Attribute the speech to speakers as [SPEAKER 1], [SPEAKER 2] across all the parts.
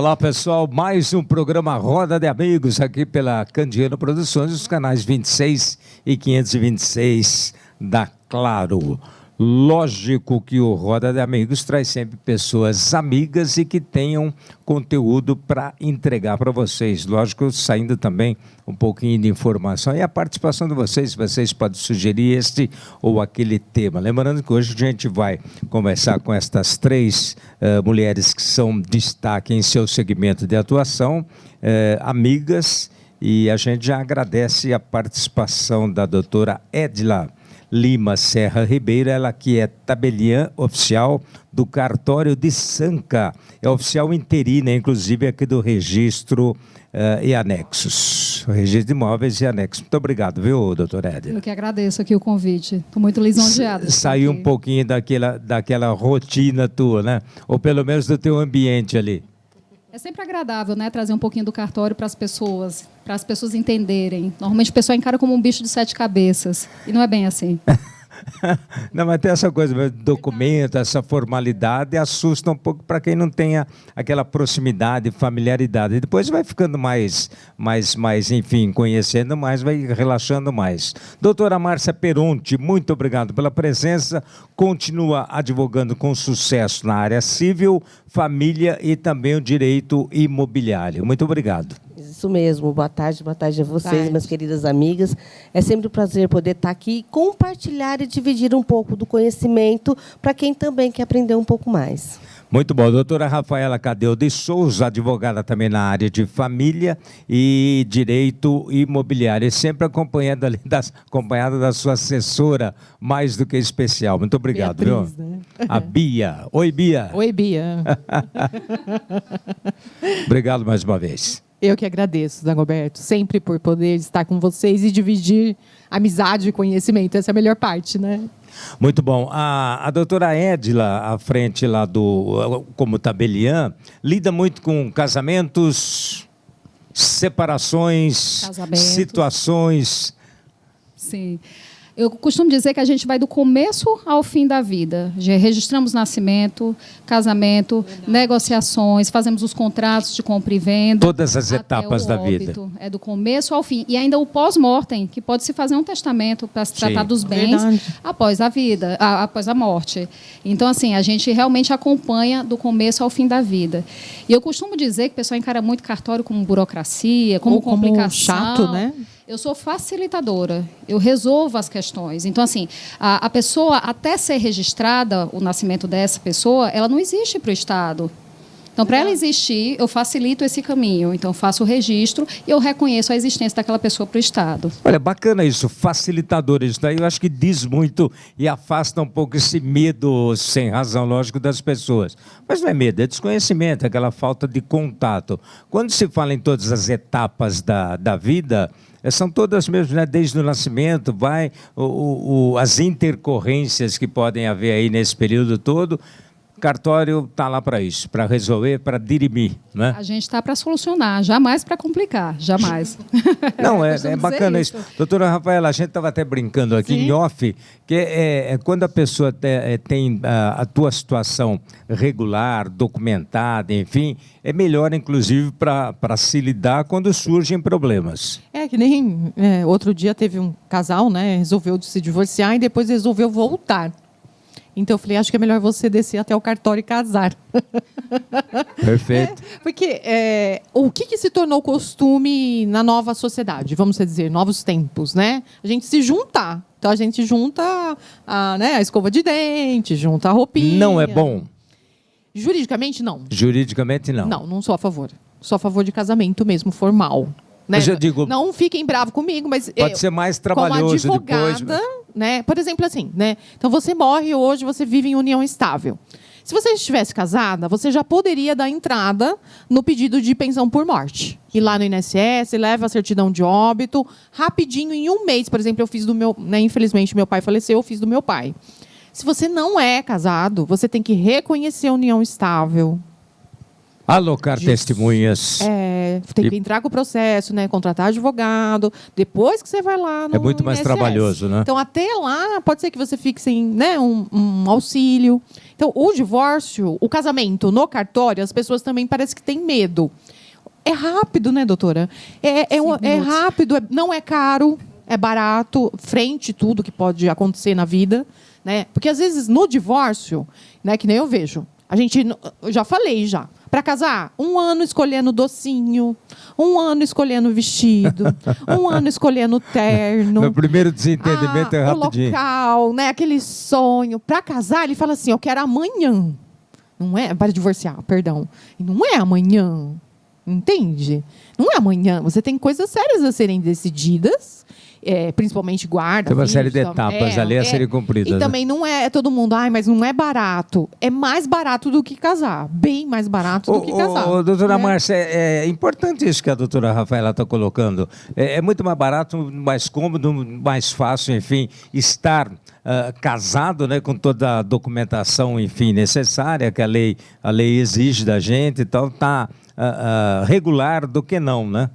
[SPEAKER 1] Olá, pessoal, mais um programa Roda de Amigos aqui pela Candiano Produções, os canais 26 e 526 da Claro. Lógico que o Roda de Amigos traz sempre pessoas amigas e que tenham conteúdo para entregar para vocês. Lógico, saindo também um pouquinho de informação e a participação de vocês podem sugerir este ou aquele tema. Lembrando que hoje a gente vai conversar com estas três mulheres que são destaque em seu segmento de atuação, amigas, e a gente já agradece a participação da doutora Edila Lima Serra Ribeiro, ela que é tabeliã oficial do cartório de Sanca, é oficial interina, inclusive aqui do registro e anexos, o registro de imóveis e anexos. Muito obrigado, viu, doutora Edila?
[SPEAKER 2] Eu que agradeço aqui o convite, estou muito lisonjeada.
[SPEAKER 1] Saiu um pouquinho daquela rotina tua, né? Ou pelo menos do teu ambiente ali.
[SPEAKER 2] É sempre agradável, né, trazer um pouquinho do cartório para as pessoas entenderem. Normalmente o pessoal encara como um bicho de 7 cabeças, e não é bem assim.
[SPEAKER 1] Não, mas tem essa coisa, documento, essa formalidade assusta um pouco para quem não tenha aquela proximidade, familiaridade. E depois vai ficando mais, enfim, conhecendo mais, vai relaxando mais. Doutora Márcia Peronti, muito obrigado pela presença. Continua advogando com sucesso na área civil, família e também o direito imobiliário. Muito obrigado.
[SPEAKER 3] Isso mesmo, boa tarde a vocês, minhas queridas amigas. É sempre um prazer poder estar aqui e compartilhar e dividir um pouco do conhecimento para quem também quer aprender um pouco mais.
[SPEAKER 1] Muito bom. Doutora Rafaela Cadeu de Souza, advogada também na área de família e direito imobiliário, e sempre acompanhada da sua assessora, mais do que especial. Muito obrigado, Beatriz, viu? Né? A Bia. Oi, Bia.
[SPEAKER 4] Oi, Bia.
[SPEAKER 1] Obrigado mais uma vez.
[SPEAKER 4] Eu que agradeço, Dagoberto, sempre por poder estar com vocês e dividir amizade e conhecimento. Essa é a melhor parte, né?
[SPEAKER 1] Muito bom. A doutora Edila, à frente lá como tabeliã, lida muito com casamentos, separações, situações.
[SPEAKER 2] Sim. Eu costumo dizer que a gente vai do começo ao fim da vida. Já registramos nascimento, casamento, negociações, fazemos os contratos de compra e venda.
[SPEAKER 1] Todas as etapas da vida.
[SPEAKER 2] É do começo ao fim. E ainda o pós-mortem, que pode se fazer um testamento para se tratar dos bens após a vida, após a morte. Então, assim, a gente realmente acompanha do começo ao fim da vida. E eu costumo dizer que o pessoal encara muito cartório como burocracia, como complicação.
[SPEAKER 4] Chato, né?
[SPEAKER 2] Eu sou facilitadora, eu resolvo as questões. Então, assim, a pessoa, até ser registrada, o nascimento dessa pessoa, ela não existe para o Estado. Então, para ela existir, eu facilito esse caminho. Então, eu faço o registro e eu reconheço a existência daquela pessoa para o Estado.
[SPEAKER 1] Olha, bacana isso, facilitador. Isso daí eu acho que diz muito e afasta um pouco esse medo, sem razão, lógico, das pessoas. Mas não é medo, é desconhecimento, é aquela falta de contato. Quando se fala em todas as etapas da vida, são todas mesmo, né? Desde o nascimento, as intercorrências que podem haver aí nesse período todo. Cartório está lá para isso, para resolver, para dirimir, né?
[SPEAKER 2] A gente está para solucionar, jamais para complicar, jamais.
[SPEAKER 1] Não, é bacana isso. Doutora Rafaela, a gente estava até brincando aqui em off, que quando a pessoa tem a tua situação regular, documentada, enfim, é melhor, inclusive, para se lidar quando surgem problemas.
[SPEAKER 4] É que nem outro dia teve um casal, né, resolveu se divorciar e depois resolveu voltar. Então, eu falei, acho que é melhor você descer até o cartório e casar.
[SPEAKER 1] Perfeito.
[SPEAKER 4] Porque o que se tornou costume na nova sociedade? Vamos dizer, novos tempos, né? A gente se juntar. Então, a gente junta a escova de dente, junta a roupinha.
[SPEAKER 1] Não é bom?
[SPEAKER 4] Juridicamente, não.
[SPEAKER 1] Juridicamente, não.
[SPEAKER 4] Não sou a favor. Sou a favor de casamento mesmo, formal. Né?
[SPEAKER 1] Mas eu digo,
[SPEAKER 4] não fiquem bravos comigo, mas
[SPEAKER 1] pode ser mais trabalhoso
[SPEAKER 4] como advogada,
[SPEAKER 1] depois.
[SPEAKER 4] Né? Por exemplo, assim, né? Então você morre hoje, você vive em união estável. Se você estivesse casada, você já poderia dar entrada no pedido de pensão por morte. Ir lá no INSS, leva a certidão de óbito, rapidinho, em um mês. Por exemplo, eu fiz do meu... Né, infelizmente, meu pai faleceu, eu fiz do meu pai. Se você não é casado, você tem que reconhecer a união estável.
[SPEAKER 1] Alocar testemunhas.
[SPEAKER 4] Tem que entrar com o processo, né? Contratar advogado. Depois que você vai lá no
[SPEAKER 1] É muito mais
[SPEAKER 4] INSS.
[SPEAKER 1] trabalhoso, né?
[SPEAKER 4] Então, até lá, pode ser que você fique sem, né, um auxílio. Então, o divórcio, o casamento no cartório, as pessoas também parecem que têm medo. É rápido, né, doutora? É rápido, não é caro, é barato, frente a tudo que pode acontecer na vida, né? Porque, às vezes, no divórcio, né, que nem eu vejo, eu já falei já. Para casar, 1 ano escolhendo docinho, 1 ano escolhendo vestido, 1 ano escolhendo terno.
[SPEAKER 1] Meu primeiro desentendimento é rapidinho.
[SPEAKER 4] O local, né? Aquele sonho. Para casar, ele fala assim, eu quero amanhã. Não é para divorciar, perdão. Não é amanhã. Entende? Não é amanhã. Você tem coisas sérias a serem decididas. Principalmente guarda.
[SPEAKER 1] Tem uma série de etapas ali a serem cumpridas.
[SPEAKER 4] E também não é todo mundo, mas não é barato. É mais barato do que casar. Bem mais barato do que casar.
[SPEAKER 1] Doutora Márcia, é importante isso que a doutora Rafaela está colocando. É muito mais barato, mais cômodo, mais fácil, enfim, estar casado, né, com toda a documentação, enfim, necessária que a lei exige da gente. Então, tá regular do que não, né?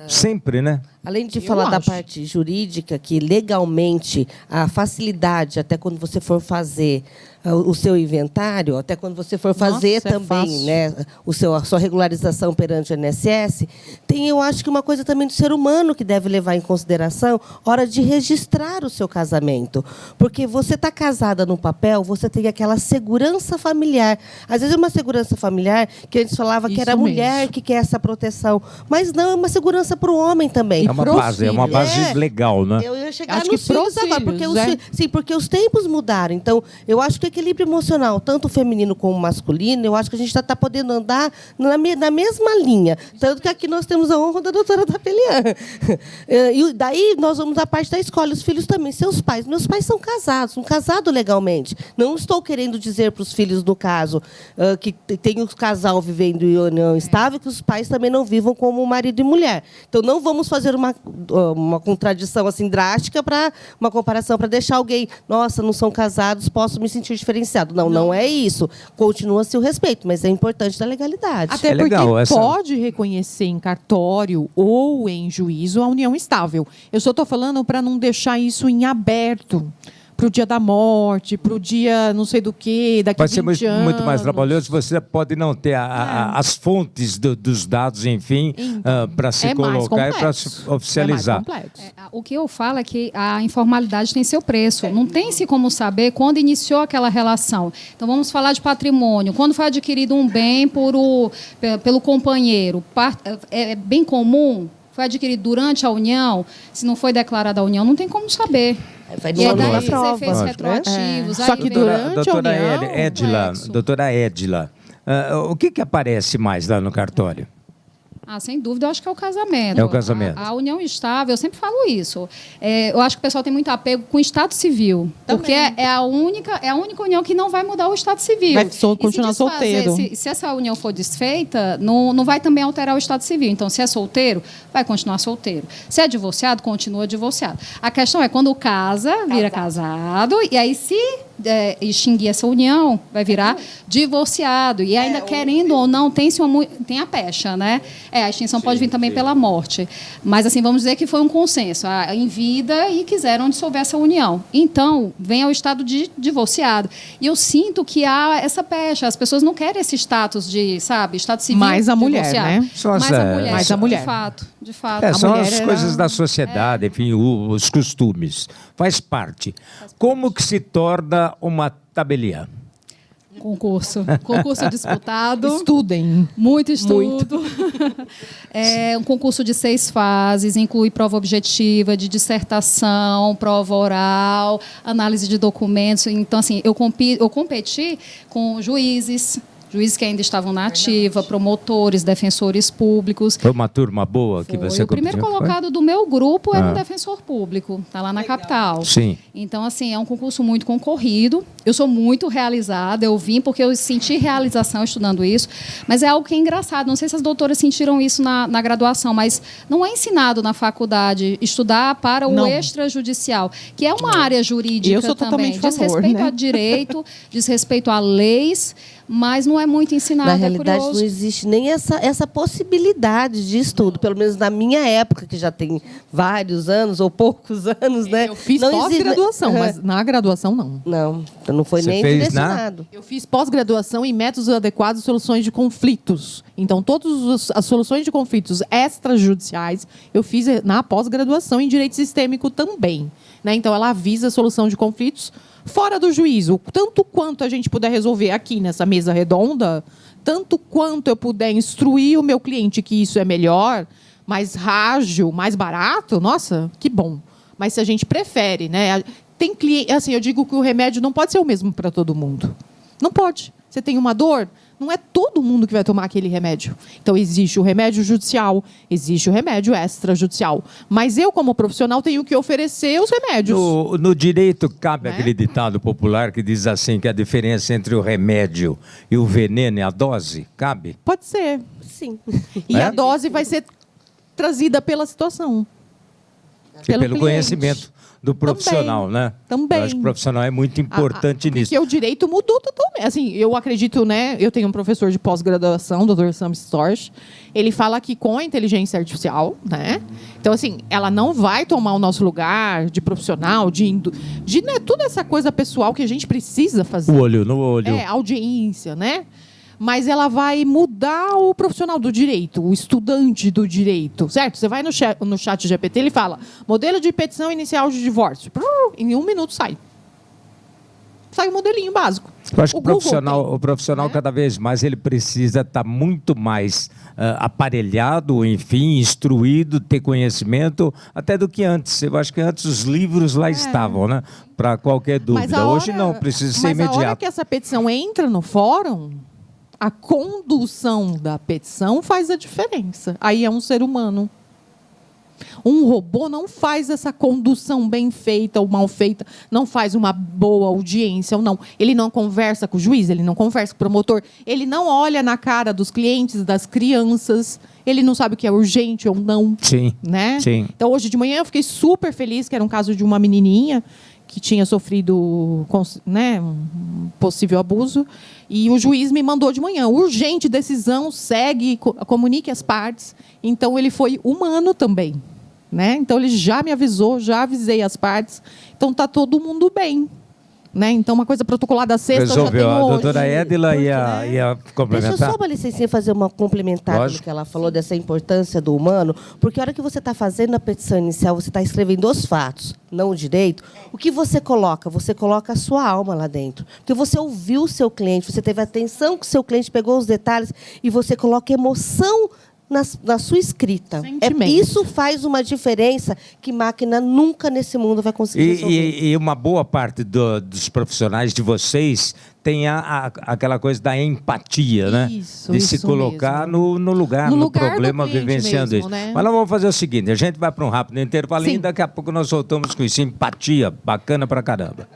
[SPEAKER 1] Sempre, né?
[SPEAKER 3] Além de falar da parte jurídica, que legalmente a facilidade, até quando você for fazer o seu inventário, até quando você for fazer também, né, a sua regularização perante o INSS, tem, eu acho que uma coisa também do ser humano que deve levar em consideração, hora de registrar o seu casamento. Porque você está casada no papel, você tem aquela segurança familiar. Às vezes é uma segurança familiar que antes falava que era a mulher que quer essa proteção, mas não, é uma segurança para o homem também.
[SPEAKER 1] É uma base legal, né?
[SPEAKER 3] Eu ia chegar nos filhos agora, porque os tempos mudaram. Então, eu acho que o equilíbrio emocional, tanto feminino como masculino, eu acho que a gente está podendo andar na mesma linha. Tanto que aqui nós temos a honra da doutora Tapelian. E daí nós vamos à parte da escola. Os filhos também, seus pais. Meus pais são casados legalmente. Não estou querendo dizer para os filhos, no caso, que tem um casal vivendo em união estável, que os pais também não vivam como marido e mulher. Então, não vamos fazer uma contradição assim drástica para uma comparação para deixar alguém, nossa, não são casados, posso me sentir diferenciado. Não é isso. Continua-se o respeito, mas é importante da legalidade.
[SPEAKER 4] Até porque pode reconhecer em cartório ou em juízo a união estável. Eu só estou falando para não deixar isso em aberto. Para o dia da morte, para o dia não sei do que, daqui a 20 anos. Vai ser
[SPEAKER 1] muito mais trabalhoso, você pode não ter as fontes dos dados, enfim, para se colocar e para se oficializar.
[SPEAKER 2] O que eu falo é que a informalidade tem seu preço. Não tem-se como saber quando iniciou aquela relação. Então, vamos falar de patrimônio. Quando foi adquirido um bem pelo companheiro, é bem comum? Foi adquirido durante a união? Se não foi declarada a união, não tem como saber.
[SPEAKER 3] Vai
[SPEAKER 2] e é daí os efeitos retroativos.
[SPEAKER 4] Só que durante a união...
[SPEAKER 1] Doutora Edila, o que aparece mais lá no cartório?
[SPEAKER 2] Sem dúvida, eu acho que é o casamento.
[SPEAKER 1] É o casamento.
[SPEAKER 2] A união estável, eu sempre falo isso. Eu acho que o pessoal tem muito apego com o Estado Civil. Também. Porque é a única união que não vai mudar o Estado Civil.
[SPEAKER 4] Vai continuar solteiro.
[SPEAKER 2] Se essa união for desfeita, não vai também alterar o Estado Civil. Então, se é solteiro, vai continuar solteiro. Se é divorciado, continua divorciado. A questão é quando vira casado, e aí se extinguir essa união, vai virar divorciado. E ainda, querendo ou não, tem a pecha, né? A extinção pode vir também pela morte. Mas, assim, vamos dizer que foi um consenso em vida e quiseram dissolver essa união. Então, vem ao estado de divorciado. E eu sinto que há essa pecha. As pessoas não querem esse status de, estado civil.
[SPEAKER 4] Mais a mulher,
[SPEAKER 2] né?
[SPEAKER 4] Mais a mulher.
[SPEAKER 2] De fato.
[SPEAKER 1] São as coisas da sociedade, enfim, os costumes. Faz parte. Como que se torna uma tabeliã?
[SPEAKER 2] Concurso disputado.
[SPEAKER 4] Estudem.
[SPEAKER 2] Muito estudo. É um concurso de 6 fases, inclui prova objetiva, de dissertação, prova oral, análise de documentos. Então, assim, eu competi com juízes que ainda estavam na ativa, promotores, defensores públicos.
[SPEAKER 1] Foi uma turma boa que você competiu?
[SPEAKER 2] O primeiro colocado do meu grupo era um defensor público, está lá na capital.
[SPEAKER 1] Sim.
[SPEAKER 2] Então, assim, é um concurso muito concorrido. Eu sou muito realizada, eu vim porque eu senti realização estudando isso, mas é algo que é engraçado. Não sei se as doutoras sentiram isso na graduação, mas não é ensinado na faculdade estudar para o extrajudicial, que é uma área jurídica
[SPEAKER 4] eu sou
[SPEAKER 2] também.
[SPEAKER 4] Totalmente a favor,
[SPEAKER 2] diz respeito a direito, diz respeito a leis, mas não é muito ensinado.
[SPEAKER 3] Na realidade,
[SPEAKER 2] curioso.
[SPEAKER 3] não existe nem essa possibilidade de estudo, pelo menos na minha época, que já tem vários anos ou poucos anos, né?
[SPEAKER 4] Eu fiz
[SPEAKER 3] Não existe-
[SPEAKER 4] pós-graduação, mas na graduação não.
[SPEAKER 3] Não foi
[SPEAKER 1] Você
[SPEAKER 3] nem
[SPEAKER 1] fez
[SPEAKER 3] direcionado.
[SPEAKER 4] Eu fiz pós-graduação em métodos adequados e soluções de conflitos. Então, todas as soluções de conflitos extrajudiciais eu fiz na pós-graduação em direito sistêmico também. Né? Então, ela avisa a solução de conflitos fora do juízo. Tanto quanto a gente puder resolver aqui nessa mesa redonda, tanto quanto eu puder instruir o meu cliente que isso é melhor, mais ágil, mais barato, nossa, que bom. Mas se a gente prefere, né? Tem cliente, assim, eu digo que o remédio não pode ser o mesmo para todo mundo. Não pode. Você tem uma dor, não é todo mundo que vai tomar aquele remédio. Então, existe o remédio judicial, existe o remédio extrajudicial. Mas eu, como profissional, tenho que oferecer os remédios.
[SPEAKER 1] No direito, cabe
[SPEAKER 4] Né?
[SPEAKER 1] aquele ditado popular que diz assim, que a diferença entre o remédio e o veneno é a dose? Cabe?
[SPEAKER 4] Pode ser.
[SPEAKER 3] Sim.
[SPEAKER 4] E
[SPEAKER 1] É?
[SPEAKER 4] a dose vai ser trazida pela situação.
[SPEAKER 1] E pelo
[SPEAKER 4] cliente.
[SPEAKER 1] conhecimento do profissional, né?
[SPEAKER 4] Também.
[SPEAKER 1] Eu acho que o profissional é muito importante nisso.
[SPEAKER 4] Porque o direito mudou totalmente. Assim, eu acredito, né? Eu tenho um professor de pós-graduação, Dr. Sam Storch. Ele fala que com a inteligência artificial, né? Então, assim, ela não vai tomar o nosso lugar de profissional, de né, toda essa coisa pessoal que a gente precisa fazer.
[SPEAKER 1] O olho no olho.
[SPEAKER 4] Audiência, né? Mas ela vai mudar o profissional do direito, o estudante do direito, certo? Você vai no chat GPT, ele fala, modelo de petição inicial de divórcio. Em 1 minuto sai. Sai o modelinho básico.
[SPEAKER 1] Eu acho que
[SPEAKER 4] Google
[SPEAKER 1] o profissional
[SPEAKER 4] né?
[SPEAKER 1] cada vez mais, ele precisa estar muito mais aparelhado, enfim, instruído, ter conhecimento, até do que antes. Eu acho que antes os livros lá estavam, né? Para qualquer dúvida. Hoje não, precisa ser
[SPEAKER 4] Mas a hora
[SPEAKER 1] imediato.
[SPEAKER 4] que essa petição entra no fórum, a condução da petição faz a diferença. Aí é um ser humano. Um robô não faz essa condução bem feita ou mal feita, não faz uma boa audiência ou não. Ele não conversa com o juiz, ele não conversa com o promotor, ele não olha na cara dos clientes, das crianças, ele não sabe o que é urgente ou não.
[SPEAKER 1] Sim,
[SPEAKER 4] Né?
[SPEAKER 1] sim.
[SPEAKER 4] Então, hoje de manhã eu fiquei super feliz, que era um caso de uma menininha que tinha sofrido, né, um possível abuso, e o juiz me mandou de manhã, urgente, decisão, segue, comunique as partes. Então, ele foi humano também. Né? Então, ele já me avisou, já avisei as partes. Então, está todo mundo bem. Né? Então, uma coisa protocolada sexta,
[SPEAKER 1] Resolveu.
[SPEAKER 4] eu já tenho
[SPEAKER 1] A doutora
[SPEAKER 4] hoje.
[SPEAKER 1] Edila
[SPEAKER 4] Porque,
[SPEAKER 1] ia
[SPEAKER 4] né?
[SPEAKER 3] Deixa eu
[SPEAKER 1] complementar.
[SPEAKER 3] só, uma licencinha, fazer uma complementar no
[SPEAKER 1] Lógico.
[SPEAKER 3] que ela falou dessa importância do humano, porque a hora que você está fazendo a petição inicial, você está escrevendo os fatos, não o direito. O que você coloca? Você coloca a sua alma lá dentro. Porque você ouviu o seu cliente, você teve atenção que o seu cliente pegou os detalhes e você coloca emoção na sua escrita.
[SPEAKER 4] Sentimento.
[SPEAKER 3] Isso faz uma diferença que máquina nunca nesse mundo vai conseguir resolver.
[SPEAKER 1] E uma boa parte dos profissionais de vocês tem aquela coisa da empatia, né?
[SPEAKER 4] Isso,
[SPEAKER 1] de se
[SPEAKER 4] isso
[SPEAKER 1] colocar
[SPEAKER 4] mesmo.
[SPEAKER 1] no lugar,
[SPEAKER 4] No
[SPEAKER 1] no
[SPEAKER 4] lugar do
[SPEAKER 1] problema,
[SPEAKER 4] cliente
[SPEAKER 1] vivenciando
[SPEAKER 4] mesmo,
[SPEAKER 1] isso.
[SPEAKER 4] né?
[SPEAKER 1] Mas nós vamos fazer o seguinte, a gente vai para um rápido intervalinho
[SPEAKER 4] Sim.
[SPEAKER 1] e daqui a pouco nós voltamos com isso. Empatia, bacana pra caramba.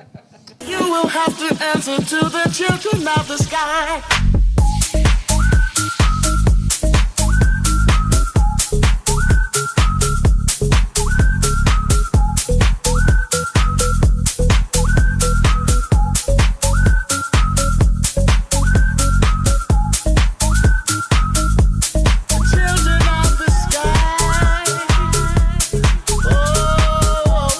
[SPEAKER 5] You will have to answer to the children of the sky. Children of the sky. Oh,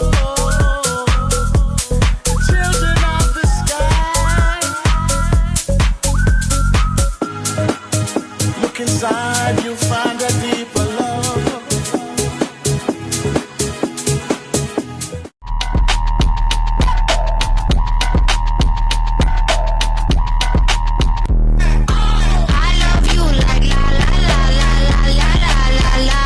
[SPEAKER 5] children of the sky. Look inside, you'll find a deeper love.
[SPEAKER 6] I love you like la la la la la la la la la.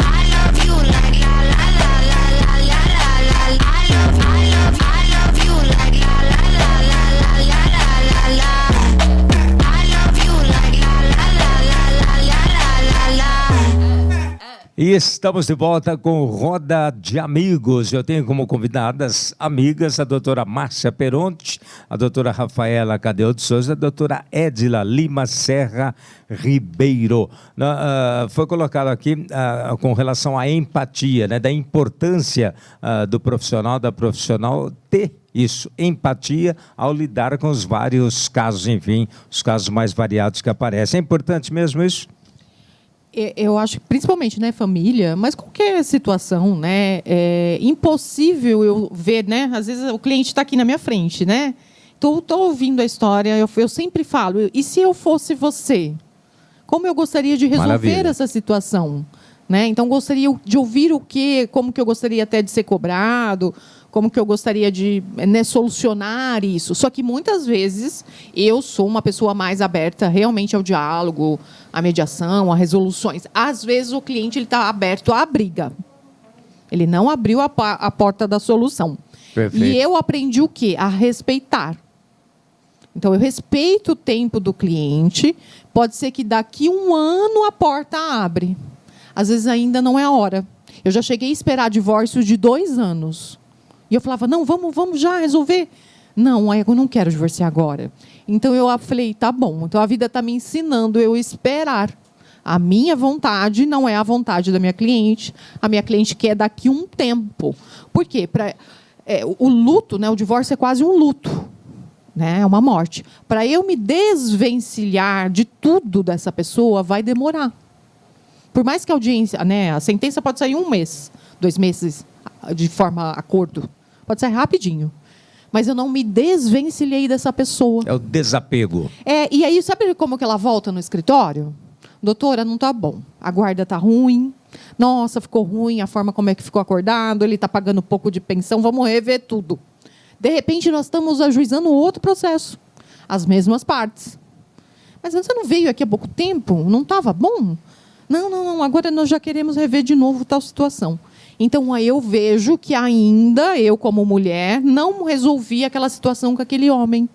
[SPEAKER 6] I love you like la la la la la la la la. I love you like la la la la la la la la. I love you like la la la la la la la.
[SPEAKER 1] E estamos de volta com Roda de Amigos. Eu tenho como convidadas amigas a doutora Márcia Peronte, a doutora Rafaela Cadeu de Souza, a doutora Edila Lima Serra Ribeiro. Foi colocado aqui com relação à empatia, né, da importância do profissional, da profissional ter isso, empatia ao lidar com os vários casos, enfim, os casos mais variados que aparecem. É importante mesmo isso?
[SPEAKER 4] Eu acho que, principalmente, né, família, mas qualquer situação, né, é impossível eu ver, né, às vezes o cliente está aqui na minha frente, né, estou ouvindo a história, eu sempre falo, e se eu fosse você? Como eu gostaria de resolver
[SPEAKER 1] Maravilha.
[SPEAKER 4] essa situação? Né? Então, gostaria de ouvir o quê, como que eu gostaria até de ser cobrado, como que eu gostaria de, né, solucionar isso. Só que, muitas vezes, eu sou uma pessoa mais aberta realmente ao diálogo, à mediação, a resoluções. Às vezes, o cliente está aberto à briga. Ele não abriu a porta da solução.
[SPEAKER 1] Perfeito.
[SPEAKER 4] E eu aprendi o quê? A respeitar. Então, eu respeito o tempo do cliente. Pode ser que daqui 1 ano a porta abre. Às vezes ainda não é a hora. Eu já cheguei a esperar divórcio de 2 anos. E eu falava, não, vamos já resolver. Não, eu não quero divorciar agora. Então, eu falei, tá bom. Então, a vida está me ensinando eu esperar. A minha vontade não é a vontade da minha cliente. A minha cliente quer daqui um tempo. Por quê? O luto, né, o divórcio é quase um luto. Né, é uma morte. Para eu me desvencilhar de tudo dessa pessoa, vai demorar. Por mais que a audiência, né, a sentença pode sair 1 mês, 2 meses, de forma acordo. Pode sair rapidinho. Mas eu não me desvencilhei dessa pessoa.
[SPEAKER 1] É o desapego.
[SPEAKER 4] E aí, sabe como que ela volta no escritório? Doutora, não está bom. A guarda está ruim. Nossa, ficou ruim a forma como é que ficou acordado. Ele está pagando pouco de pensão. Vamos rever tudo. De repente, nós estamos ajuizando outro processo. As mesmas partes. Mas você não veio aqui há pouco tempo? Não estava bom? Não, agora nós já queremos rever de novo tal situação. Então, aí eu vejo que ainda, eu como mulher, não resolvi aquela situação com aquele homem.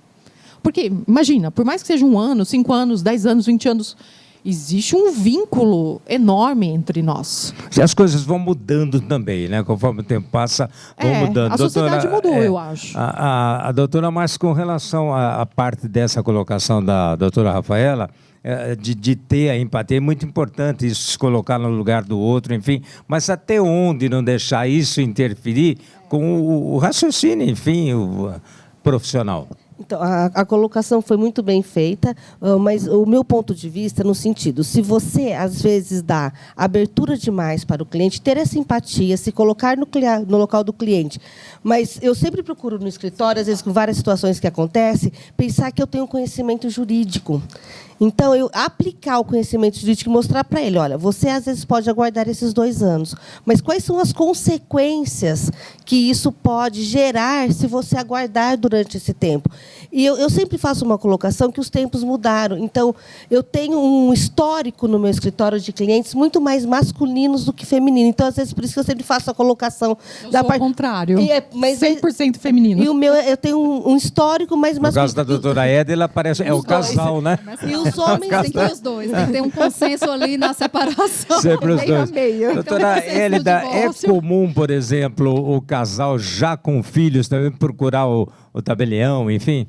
[SPEAKER 4] Porque, imagina, por mais que seja 1 ano, 5 anos, 10 anos, 20 anos, existe um vínculo enorme entre nós.
[SPEAKER 1] E as coisas vão mudando também, né? Conforme o tempo passa, vão mudando.
[SPEAKER 4] A sociedade mudou, eu acho.
[SPEAKER 1] A doutora, mas com relação à parte dessa colocação da doutora Rafaela, de ter a empatia, é muito importante isso, se colocar no lugar do outro, enfim, mas até onde não deixar isso interferir com o raciocínio, enfim, o profissional?
[SPEAKER 3] Então, a colocação foi muito bem feita, mas o meu ponto de vista, no sentido, se você, às vezes, dá abertura demais para o cliente, ter essa empatia, se colocar no local do cliente. Mas eu sempre procuro no escritório, às vezes, com várias situações que acontecem, pensar que eu tenho conhecimento jurídico. Então, eu aplicar o conhecimento jurídico e mostrar para ele, olha, você às vezes pode aguardar esses 2 anos, mas quais são as consequências que isso pode gerar se você aguardar durante esse tempo? E eu sempre faço uma colocação que os tempos mudaram. Então, eu tenho um histórico no meu escritório de clientes muito mais masculinos do que femininos. Então, às vezes, por isso que eu sempre faço a colocação
[SPEAKER 4] da parte... ao contrário,
[SPEAKER 3] mas
[SPEAKER 4] 100% feminino.
[SPEAKER 3] E o meu, eu tenho um histórico mais masculino.
[SPEAKER 1] No caso da doutora Eda, ela parece, é o casal, né?
[SPEAKER 3] E os homens
[SPEAKER 2] tem que ter os dois, tem que ter um consenso ali na separação.
[SPEAKER 1] Sempre os
[SPEAKER 2] meio a
[SPEAKER 1] dois.
[SPEAKER 2] meio.
[SPEAKER 1] Doutora Hélida, é comum, por exemplo, o casal já com filhos também procurar o tabelião, enfim?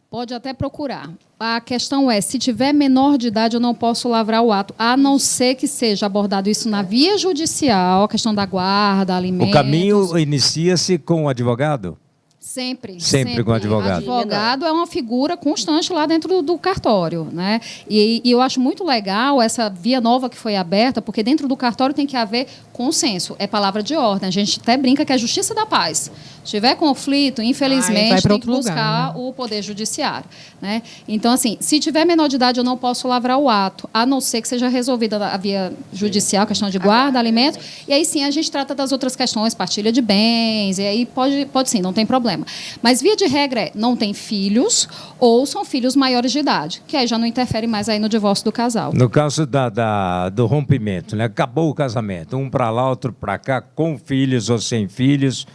[SPEAKER 2] Pode até procurar. A questão é, se tiver menor de idade, eu não posso lavrar o ato, a não ser que seja abordado isso na via judicial, a questão da guarda, alimentos.
[SPEAKER 1] O caminho inicia-se com o advogado?
[SPEAKER 2] Sempre
[SPEAKER 1] com o advogado.
[SPEAKER 2] Advogado é uma figura constante lá dentro do cartório, né? E eu acho muito legal essa via nova que foi aberta, porque dentro do cartório tem que haver consenso, é palavra de ordem. A gente até brinca que é a justiça da paz. Se tiver conflito, infelizmente, tem que buscar o poder judiciário, né? Então, assim, se tiver menor de idade, eu não posso lavrar o ato, a não ser que seja resolvida a via judicial, questão de guarda, alimentos, e aí sim a gente trata das outras questões, partilha de bens, e aí pode sim, não tem problema. Mas, via de regra, não tem filhos ou são filhos maiores de idade, que aí já não interfere mais aí no divórcio do casal.
[SPEAKER 1] No caso do rompimento, né? Acabou o casamento, um para lá, outro para cá, com filhos ou sem filhos,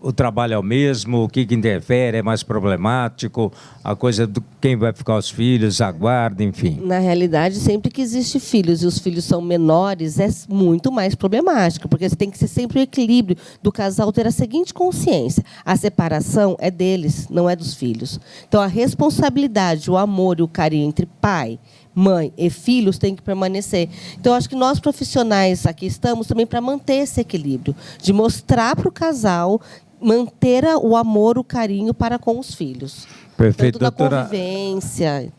[SPEAKER 1] o trabalho é o mesmo, o que interfere é mais problemático, a coisa do quem vai ficar os filhos, a guarda, enfim.
[SPEAKER 3] Na realidade, sempre que existe filhos e os filhos são menores, é muito mais problemático, porque tem que ser sempre o equilíbrio do casal ter a seguinte consciência: a separação é deles, não é dos filhos. Então, a responsabilidade, o amor e o carinho entre pai, mãe e filhos tem que permanecer. Então, acho que nós profissionais aqui estamos também para manter esse equilíbrio, de mostrar para o casal manter o amor, o carinho para com os filhos.
[SPEAKER 1] Perfeito,
[SPEAKER 3] Tanto da
[SPEAKER 1] doutora.
[SPEAKER 3] convivência.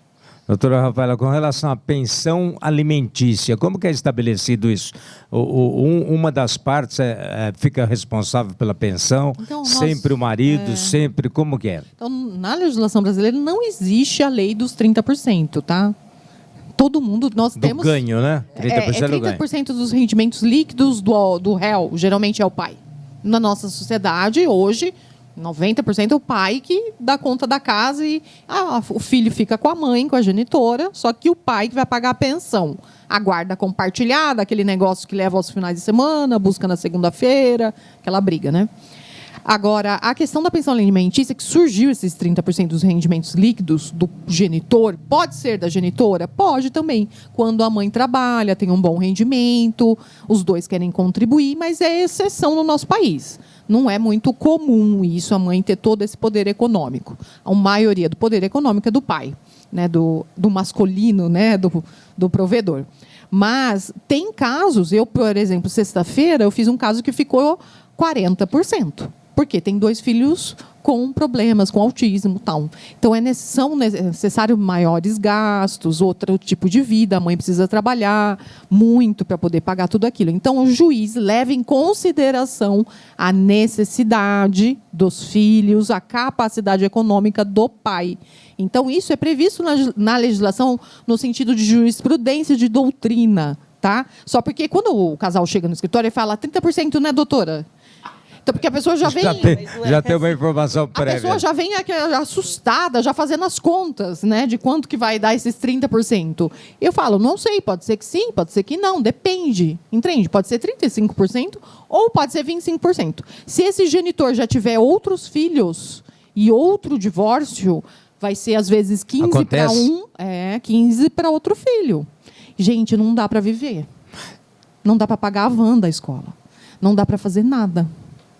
[SPEAKER 1] Doutora Rafaela, com relação à pensão alimentícia, como que é estabelecido isso? Uma das partes fica responsável pela pensão,
[SPEAKER 4] Então, nós-
[SPEAKER 1] sempre o marido, sempre, como que é?
[SPEAKER 4] Então, na legislação brasileira não existe a lei dos 30%, tá? Todo mundo, nós
[SPEAKER 1] Do
[SPEAKER 4] temos...
[SPEAKER 1] ganho, né? 30% do ganho.
[SPEAKER 4] 30% dos rendimentos líquidos do réu, geralmente é o pai. Na nossa sociedade, hoje, 90% é o pai que dá conta da casa e o filho fica com a mãe, com a genitora, só que o pai que vai pagar a pensão. A guarda compartilhada, aquele negócio que leva aos finais de semana, busca na segunda-feira, aquela briga, né? Agora, a questão da pensão alimentícia, que surgiu esses 30% dos rendimentos líquidos do genitor, pode ser da genitora? Pode também. Quando a mãe trabalha, tem um bom rendimento, os dois querem contribuir, mas é exceção no nosso país. Não é muito comum isso, a mãe ter todo esse poder econômico. A maioria do poder econômico é do pai, né? do masculino, né? do provedor. Mas tem casos, eu, por exemplo, sexta-feira, eu fiz um caso que ficou 40%. Porque tem 2 filhos com problemas, com autismo e tal. Então, são necessários maiores gastos, outro tipo de vida. A mãe precisa trabalhar muito para poder pagar tudo aquilo. Então, o juiz leva em consideração a necessidade dos filhos, a capacidade econômica do pai. Então, isso é previsto na legislação no sentido de jurisprudência, de doutrina. Tá? Só porque quando o casal chega no escritório e fala 30%, né, doutora? Então, porque a pessoa já vem...
[SPEAKER 1] Já tem uma informação
[SPEAKER 4] A
[SPEAKER 1] prévia.
[SPEAKER 4] pessoa já vem assustada, já fazendo as contas, né? De quanto que vai dar esses 30%. Eu falo, não sei, pode ser que sim, pode ser que não, depende. Entende? Pode ser 35% ou pode ser 25%. Se esse genitor já tiver outros filhos e outro divórcio, vai ser às vezes 15 para um, 15 para outro filho. Gente, não dá para viver. Não dá para pagar a van da escola. Não dá para fazer nada.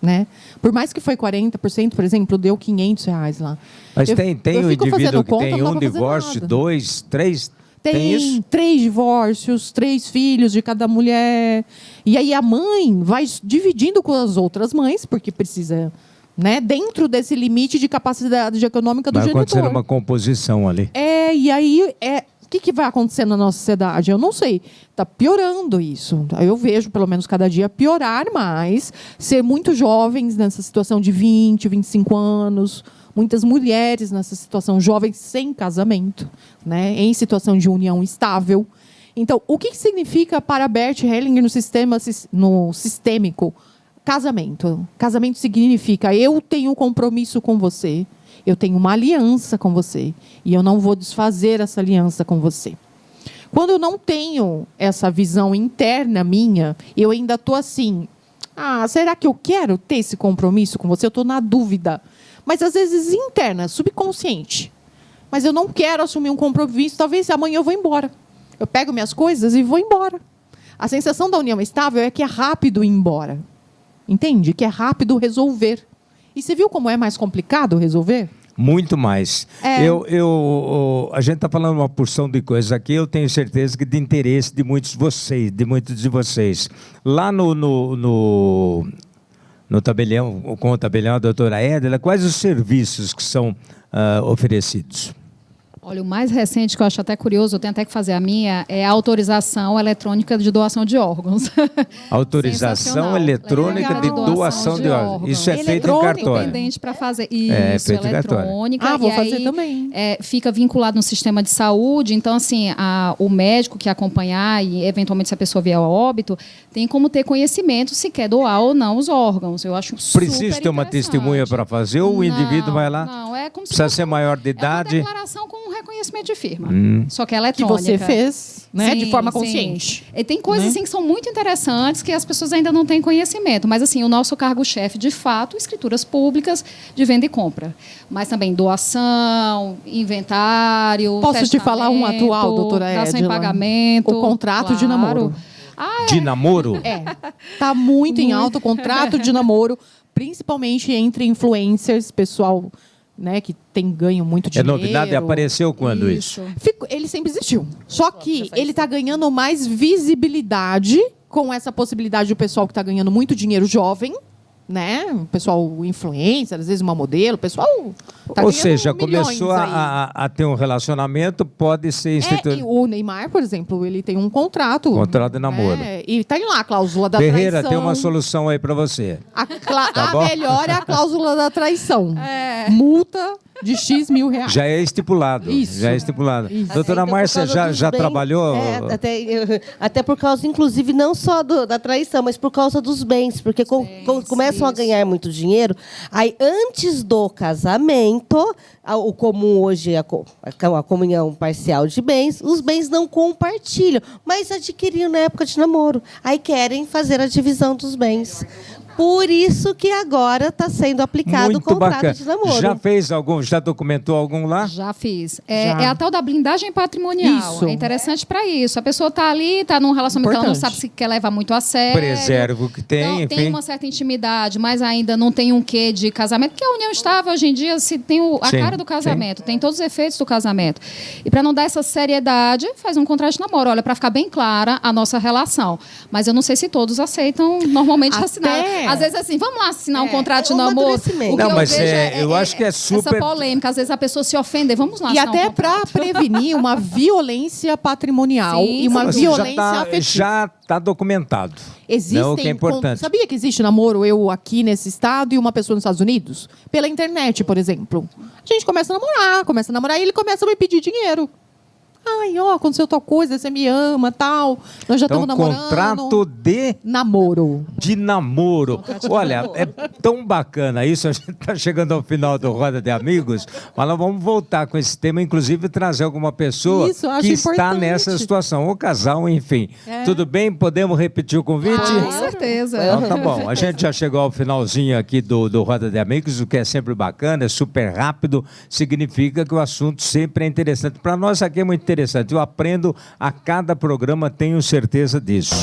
[SPEAKER 4] Né? Por mais que foi 40%, por exemplo, deu R$500 lá.
[SPEAKER 1] Mas tem o indivíduo que
[SPEAKER 4] conta,
[SPEAKER 1] tem
[SPEAKER 4] não dá
[SPEAKER 1] um
[SPEAKER 4] pra fazer
[SPEAKER 1] divórcio,
[SPEAKER 4] nada.
[SPEAKER 1] 2, 3... Tem isso?
[SPEAKER 4] 3 divórcios, 3 filhos de cada mulher. E aí a mãe vai dividindo com as outras mães, porque precisa, né, dentro desse limite de capacidade econômica do
[SPEAKER 1] Vai acontecer
[SPEAKER 4] genitor.
[SPEAKER 1] uma composição ali.
[SPEAKER 4] E aí o que vai acontecer na nossa sociedade? Eu não sei. Está piorando isso. Eu vejo, pelo menos cada dia, piorar mais. Ser muito jovens nessa situação de 20, 25 anos. Muitas mulheres nessa situação, jovens sem casamento, né? Em situação de união estável. Então, o que significa para Bert Hellinger no sistêmico? Casamento. Casamento significa eu tenho um compromisso com você. Eu tenho uma aliança com você e eu não vou desfazer essa aliança com você. Quando eu não tenho essa visão interna minha, eu ainda estou assim, será que eu quero ter esse compromisso com você? Eu estou na dúvida. Mas às vezes interna, subconsciente. Mas eu não quero assumir um compromisso, talvez amanhã eu vou embora. Eu pego minhas coisas e vou embora. A sensação da união estável é que é rápido ir embora. Entende? Que é rápido resolver. E você viu como é mais complicado resolver?
[SPEAKER 1] Muito mais. A gente está falando uma porção de coisas aqui, eu tenho certeza que de interesse de muitos de vocês. Lá no tabelião, com o tabelião, a doutora Edila, quais os serviços que são oferecidos?
[SPEAKER 2] Olha, o mais recente, que eu acho até curioso, eu tenho até que fazer a minha, é a autorização eletrônica de doação de órgãos.
[SPEAKER 1] Autorização
[SPEAKER 2] Sensacional.
[SPEAKER 1] eletrônica de doação de órgãos. Isso é feito em cartório.
[SPEAKER 2] Independente para fazer isso,
[SPEAKER 1] feito em cartório.
[SPEAKER 2] eletrônica.
[SPEAKER 4] Vou
[SPEAKER 2] e
[SPEAKER 4] fazer
[SPEAKER 2] aí,
[SPEAKER 4] também.
[SPEAKER 2] Fica vinculado no sistema de saúde. Então, assim, o médico que acompanhar e, eventualmente, se a pessoa vier ao óbito, tem como ter conhecimento se quer doar ou não os órgãos. Eu acho super
[SPEAKER 1] Precisa ter uma
[SPEAKER 2] interessante.
[SPEAKER 1] testemunha para fazer ou o indivíduo vai lá?
[SPEAKER 2] Não, é como se
[SPEAKER 1] Precisa
[SPEAKER 2] fosse
[SPEAKER 1] ser maior de
[SPEAKER 2] É uma
[SPEAKER 1] idade?
[SPEAKER 2] declaração com um reconhecimento de firma. Só que é
[SPEAKER 4] Que
[SPEAKER 2] eletrônica.
[SPEAKER 4] você fez, né, de
[SPEAKER 2] Sim,
[SPEAKER 4] forma
[SPEAKER 2] sim.
[SPEAKER 4] consciente.
[SPEAKER 2] E tem coisas
[SPEAKER 4] Né?
[SPEAKER 2] assim que são muito interessantes que as pessoas ainda não têm conhecimento. Mas assim, o nosso cargo-chefe, de fato, escrituras públicas de venda e compra. Mas também doação, inventário,
[SPEAKER 4] Posso te falar um
[SPEAKER 2] testamento,
[SPEAKER 4] atual, doutora Edila?
[SPEAKER 2] dação em pagamento.
[SPEAKER 4] O contrato de namoro.
[SPEAKER 1] De namoro?
[SPEAKER 4] Tá muito em alta o contrato de namoro, principalmente entre influencers, pessoal, né, que tem ganho muito
[SPEAKER 1] É
[SPEAKER 4] dinheiro.
[SPEAKER 1] novidade? Apareceu quando isso?
[SPEAKER 4] Ele sempre existiu. Só que ele está ganhando mais visibilidade com essa possibilidade do pessoal que está ganhando muito dinheiro jovem, né? O pessoal influencer, às vezes uma modelo, o pessoal tá
[SPEAKER 1] Ou
[SPEAKER 4] ganhando
[SPEAKER 1] seja,
[SPEAKER 4] milhões
[SPEAKER 1] começou
[SPEAKER 4] aí.
[SPEAKER 1] a ter um relacionamento, pode ser
[SPEAKER 4] E
[SPEAKER 1] instituído.
[SPEAKER 4] o Neymar, por exemplo, ele tem um contrato.
[SPEAKER 1] Contrato de namoro.
[SPEAKER 4] E tá lá a cláusula da
[SPEAKER 1] Ferreira,
[SPEAKER 4] traição.
[SPEAKER 1] tem uma solução aí para você. Tá
[SPEAKER 4] A
[SPEAKER 1] bom?
[SPEAKER 4] melhor é a cláusula da traição. Multa de X mil reais.
[SPEAKER 1] Já é estipulado.
[SPEAKER 4] Isso.
[SPEAKER 1] Já é estipulado.
[SPEAKER 4] Isso.
[SPEAKER 1] Doutora
[SPEAKER 3] Então, por
[SPEAKER 1] Márcia,
[SPEAKER 3] causa
[SPEAKER 1] já,
[SPEAKER 3] dos
[SPEAKER 1] já
[SPEAKER 3] bens,
[SPEAKER 1] trabalhou?
[SPEAKER 3] Até por causa, inclusive, não só da traição, mas por causa dos bens. Porque começam a ganhar muito dinheiro. Aí, antes do casamento, o comum hoje é a comunhão parcial de bens, os bens não compartilham, mas adquiriram na época de namoro. Aí querem fazer a divisão dos bens. Por isso que agora está sendo aplicado o
[SPEAKER 1] Muito
[SPEAKER 3] contrato
[SPEAKER 1] bacana.
[SPEAKER 3] de namoro.
[SPEAKER 1] Já fez algum, já documentou algum lá?
[SPEAKER 2] Já fiz.
[SPEAKER 4] Já.
[SPEAKER 2] É a tal da blindagem patrimonial.
[SPEAKER 4] Isso.
[SPEAKER 2] É interessante para isso. A pessoa está ali, está num relacionamento que ela não
[SPEAKER 4] Importante.
[SPEAKER 2] sabe se quer levar muito a sério.
[SPEAKER 1] Preserva o que tem,
[SPEAKER 2] Então,
[SPEAKER 1] enfim.
[SPEAKER 2] tem uma certa intimidade, mas ainda não tem um quê de casamento, porque a união estável hoje em dia se tem a
[SPEAKER 1] Sim,
[SPEAKER 2] cara do casamento, tem todos os efeitos do casamento. E para não dar essa seriedade, faz um contrato de namoro. Olha, para ficar bem clara a nossa relação. Mas eu não sei se todos aceitam normalmente
[SPEAKER 4] Até-
[SPEAKER 2] assinar. Às vezes assim, vamos lá assinar um contrato de
[SPEAKER 3] é um
[SPEAKER 2] namoro.
[SPEAKER 3] amadurecimento.
[SPEAKER 2] O que
[SPEAKER 1] Não,
[SPEAKER 2] eu
[SPEAKER 1] mas
[SPEAKER 2] vejo
[SPEAKER 1] eu acho que é super-
[SPEAKER 2] essa polêmica. Às vezes a pessoa se ofende. Vamos lá
[SPEAKER 4] E
[SPEAKER 2] assinar um
[SPEAKER 4] até
[SPEAKER 2] contrato.
[SPEAKER 4] para prevenir uma violência patrimonial
[SPEAKER 2] Sim,
[SPEAKER 4] e uma
[SPEAKER 1] Mas
[SPEAKER 4] violência
[SPEAKER 1] já
[SPEAKER 4] afetiva.
[SPEAKER 1] já tá documentado.
[SPEAKER 4] Existem.
[SPEAKER 1] Não, o que é importante.
[SPEAKER 4] Sabia que existe namoro eu aqui nesse estado e uma pessoa nos Estados Unidos? Pela internet, por exemplo. A gente começa a namorar e ele começa a me pedir dinheiro. Ai, ó, aconteceu tal coisa, você me ama, tal. Nós já
[SPEAKER 1] Então,
[SPEAKER 4] estamos namorando.
[SPEAKER 1] contrato de
[SPEAKER 4] Namoro.
[SPEAKER 1] namoro. Olha, é tão bacana isso. A gente está chegando ao final do Roda de Amigos, mas nós vamos voltar com esse tema, inclusive trazer alguma pessoa
[SPEAKER 4] Isso, eu acho
[SPEAKER 1] que está
[SPEAKER 4] importante.
[SPEAKER 1] nessa situação, ou casal, enfim.
[SPEAKER 4] É.
[SPEAKER 1] Tudo bem? Podemos repetir o convite?
[SPEAKER 2] Com certeza.
[SPEAKER 1] Então tá bom, a gente já chegou ao finalzinho aqui do Roda de Amigos, o que é sempre bacana, é super rápido, significa que o assunto sempre é interessante. Para nós aqui é muito interessante, eu aprendo a cada programa, tenho certeza disso.